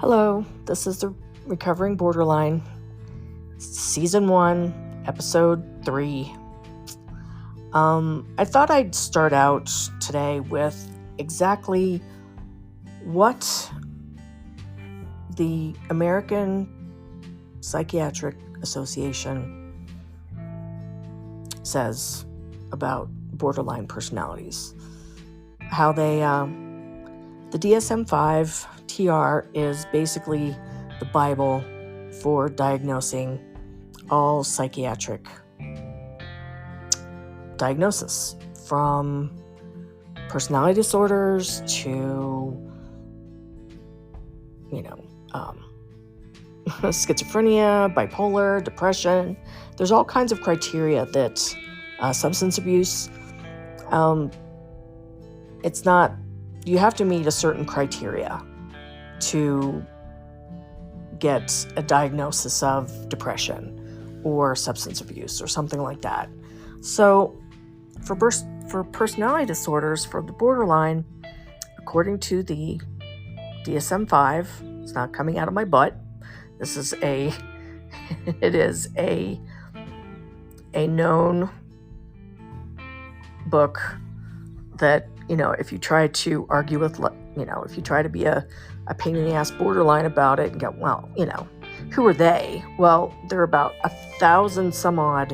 Hello, this is the Recovering Borderline, Season 1, Episode 3. I thought I'd start out today with exactly what the American Psychiatric Association says about borderline personalities. How they, the DSM-V TR is basically the Bible for diagnosing all psychiatric diagnosis, from personality disorders to, schizophrenia, bipolar, depression. There's all kinds of criteria that substance abuse, it's not, you have to meet a certain criteria to get a diagnosis of depression or substance abuse or something like that. So for personality disorders, for the borderline, according to the DSM-5, it's not coming out of my butt. This is it is a known book that, if you try to argue with, if you try to be a pain in the ass borderline about it and go, well, who are they? Well, there are about 1,000 some odd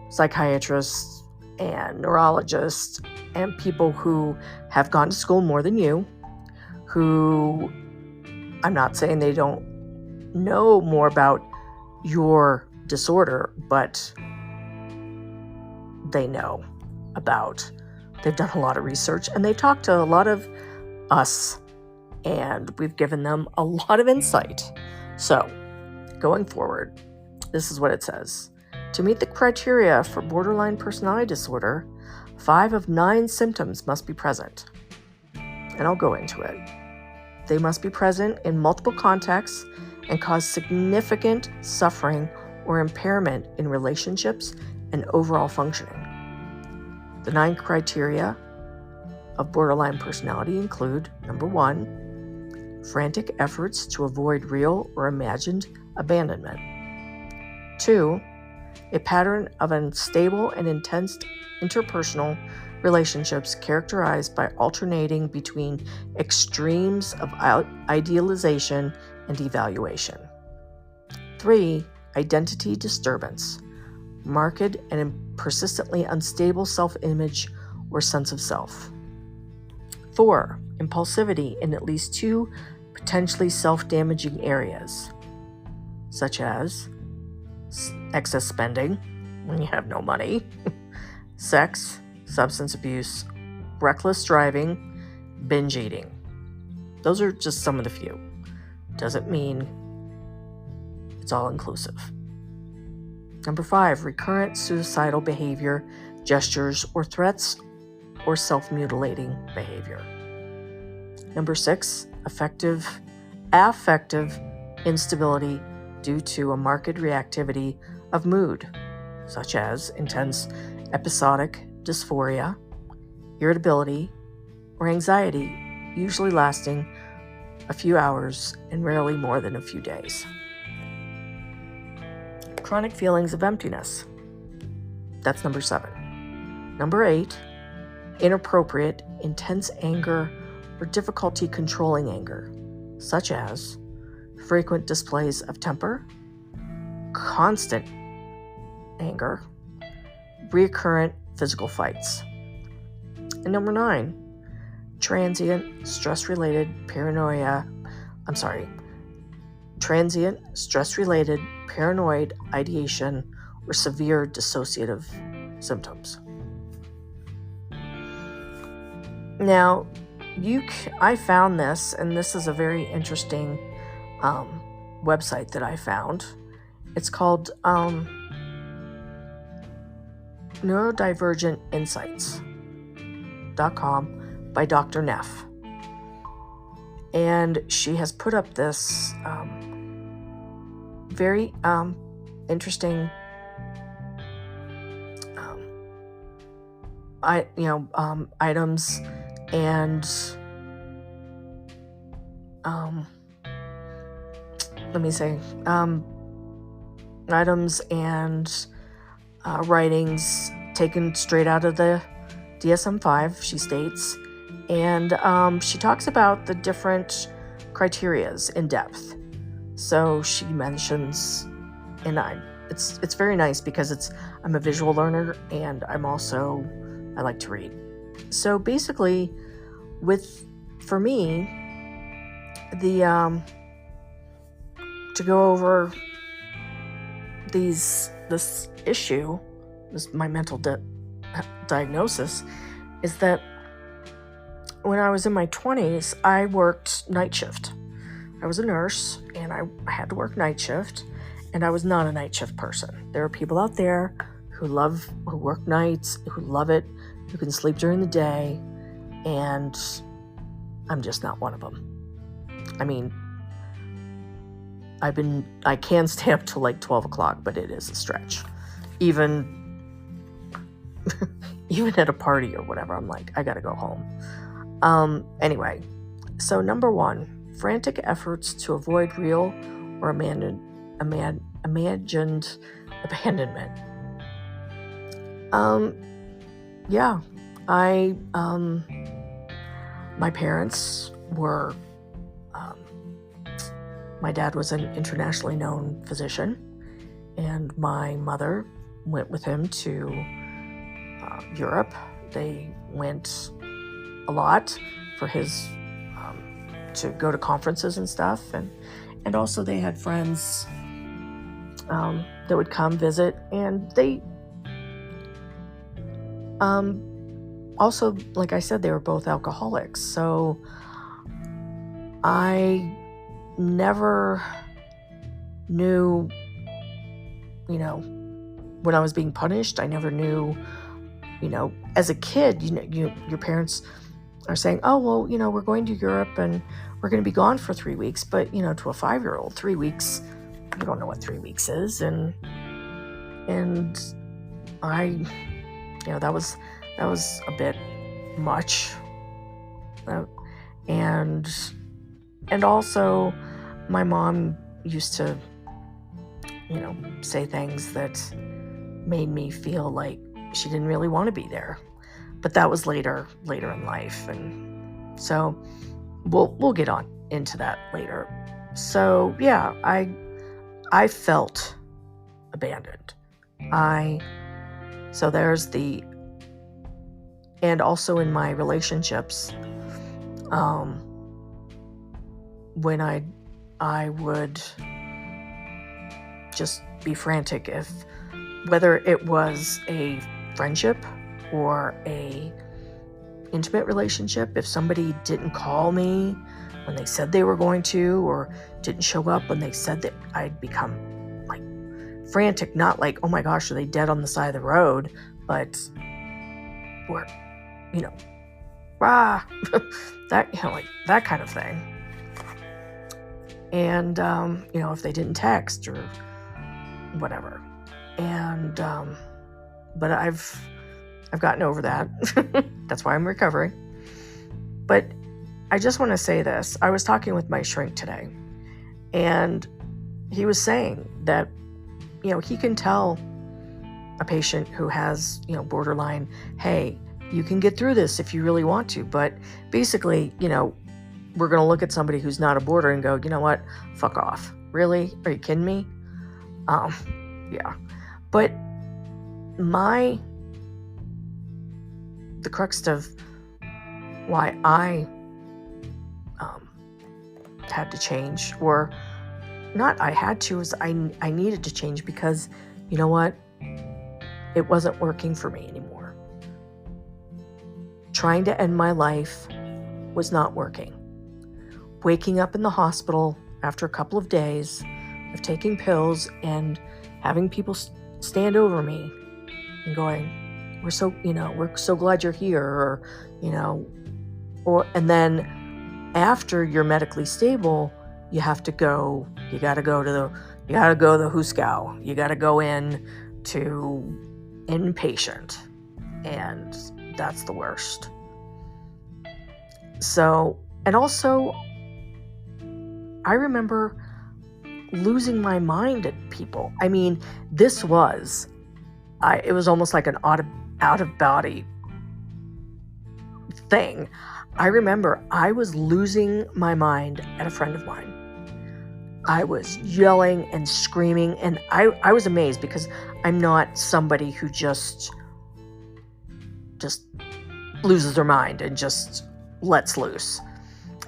psychiatrists and neurologists and people who have gone to school more than you, who, I'm not saying they don't know more about your disorder, but they know about. They've done a lot of research, and they've talked to a lot of us, and we've given them a lot of insight. So, going forward, this is what it says. To meet the criteria for borderline personality disorder, 5 of 9 symptoms must be present. And I'll go into it. They must be present in multiple contexts and cause significant suffering or impairment in relationships and overall functioning. The 9 criteria of borderline personality include: number 1, frantic efforts to avoid real or imagined abandonment. 2, a pattern of unstable and intense interpersonal relationships characterized by alternating between extremes of idealization and devaluation. 3, identity disturbance, marked and persistently unstable self-image or sense of self. 4, impulsivity in at least 2 potentially self-damaging areas, such as excess spending when you have no money, sex, substance abuse, reckless driving, binge eating. Those are just some of the few. Doesn't mean it's all inclusive. Number 5, recurrent suicidal behavior, gestures, or threats, or self-mutilating behavior. Number 6, affective instability due to a marked reactivity of mood, such as intense episodic dysphoria, irritability, or anxiety, usually lasting a few hours and rarely more than a few days. Chronic feelings of emptiness. That's number 7. Number 8, inappropriate, intense anger or difficulty controlling anger, such as frequent displays of temper, constant anger, recurrent physical fights. And number 9, transient stress-related paranoid ideation or severe dissociative symptoms. Now, I found this, and this is a very interesting website that I found. It's called neurodivergentinsights.com by Dr. Neff. And she has put up this very interesting items and let me say, items and writings taken straight out of the DSM-5, she states. And she talks about the different criterias in depth. So she mentions, and it's very nice because I'm a visual learner and I like to read. So basically, for me, the to go over this issue, my mental diagnosis, is that when I was in my 20s, I worked night shift. I was a nurse, and I had to work night shift, and I was not a night shift person. There are people out there who work nights, who love it, who can sleep during the day, and I'm just not one of them. I mean, I can stay up till like 12 o'clock, but it is a stretch. Even at a party or whatever, I'm like, I gotta go home. Anyway, so number 1, frantic efforts to avoid real or imagined abandonment. Yeah, my parents were, my dad was an internationally known physician, and my mother went with him to Europe. They went a lot for his to go to conferences and stuff, and also they had friends that would come visit, and they also, like I said, they were both alcoholics. So I never knew, when I was being punished. I never knew, as a kid, your parents are saying, oh, well, we're going to Europe and we're going to be gone for 3 weeks. But, to a 5-year-old, 3 weeks, you don't know what 3 weeks is. And I, that was a bit much. And also my mom used to, say things that made me feel like she didn't really want to be there. But that was later in life. And so we'll get on into that later. So yeah, I felt abandoned. So there's and also in my relationships, when I would just be frantic whether it was a friendship or a intimate relationship, if somebody didn't call me when they said they were going to, or didn't show up when they said that, I'd become like frantic, not like, oh my gosh, are they dead on the side of the road, but or, that, like that kind of thing. And, if they didn't text or whatever. And, but I've gotten over that. That's why I'm recovering. But I just want to say this. I was talking with my shrink today, and he was saying that, he can tell a patient who has, borderline, hey, you can get through this if you really want to. But basically, we're going to look at somebody who's not a border and go, you know what? Fuck off. Really? Are you kidding me? Yeah. But the crux of why I had to change, or not I had to, is I needed to change because, you know what? It wasn't working for me anymore. Trying to end my life was not working. Waking up in the hospital after a couple of days of taking pills and having people stand over me and going, we're so glad you're here, and then after you're medically stable, you gotta go to the Huskow. You gotta go in to inpatient, and that's the worst. So, and also, I remember losing my mind at people. I mean, this was, it was almost like an out of body thing. I remember I was losing my mind at a friend of mine. I was yelling and screaming, and I was amazed because I'm not somebody who just loses their mind and just lets loose.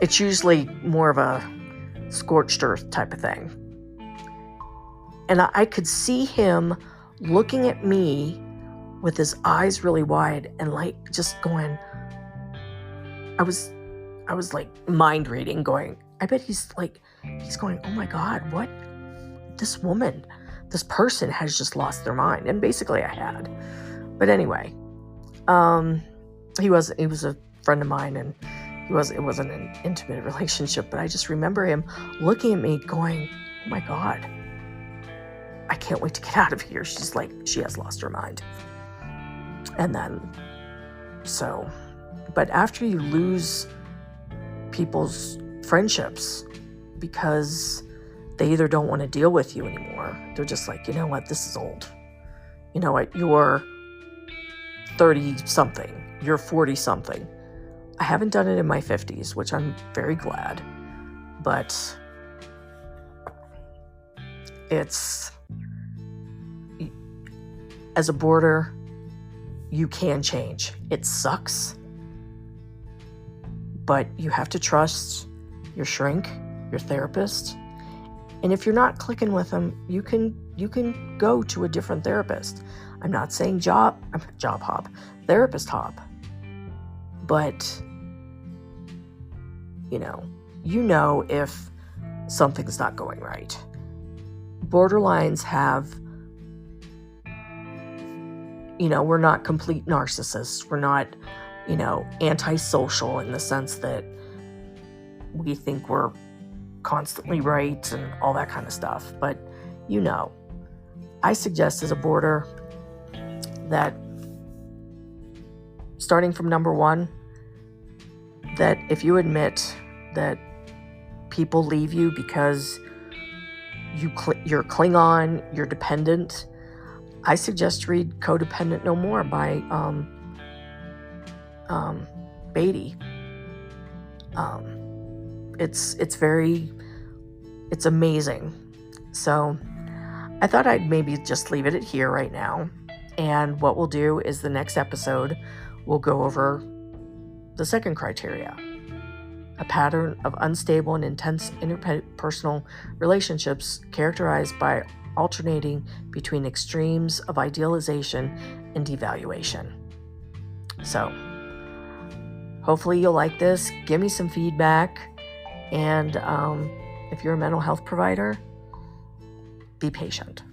It's usually more of a scorched earth type of thing. And I could see him looking at me with his eyes really wide and like just going, I was like mind reading, going, I bet he's going, oh my God, what? This woman, this person has just lost their mind. And basically I had. But anyway, he was a friend of mine, and it wasn't an intimate relationship, but I just remember him looking at me going, oh my God, I can't wait to get out of here. She's like, she has lost her mind. And then, but after you lose people's friendships because they either don't want to deal with you anymore, they're just like, you know what, this is old. You know what, you're 30-something, you're 40-something. I haven't done it in my 50s, which I'm very glad, but it's, as a boarder, you can change. It sucks, but you have to trust your shrink, your therapist. And if you're not clicking with them, you can go to a different therapist. I'm not saying job hop, therapist hop. But you know if something's not going right. Borderlines have, we're not complete narcissists. We're not, antisocial in the sense that we think we're constantly right and all that kind of stuff. But, I suggest as a boarder that starting from number one, that if you admit that people leave you because you're Klingon, you're dependent, I suggest read Codependent No More by Beatty. It's amazing. So I thought I'd maybe just leave it at here right now. And what we'll do is the next episode, we'll go over the second criteria, a pattern of unstable and intense interpersonal relationships characterized by alternating between extremes of idealization and devaluation. So hopefully you'll like this. Give me some feedback. And if you're a mental health provider, be patient.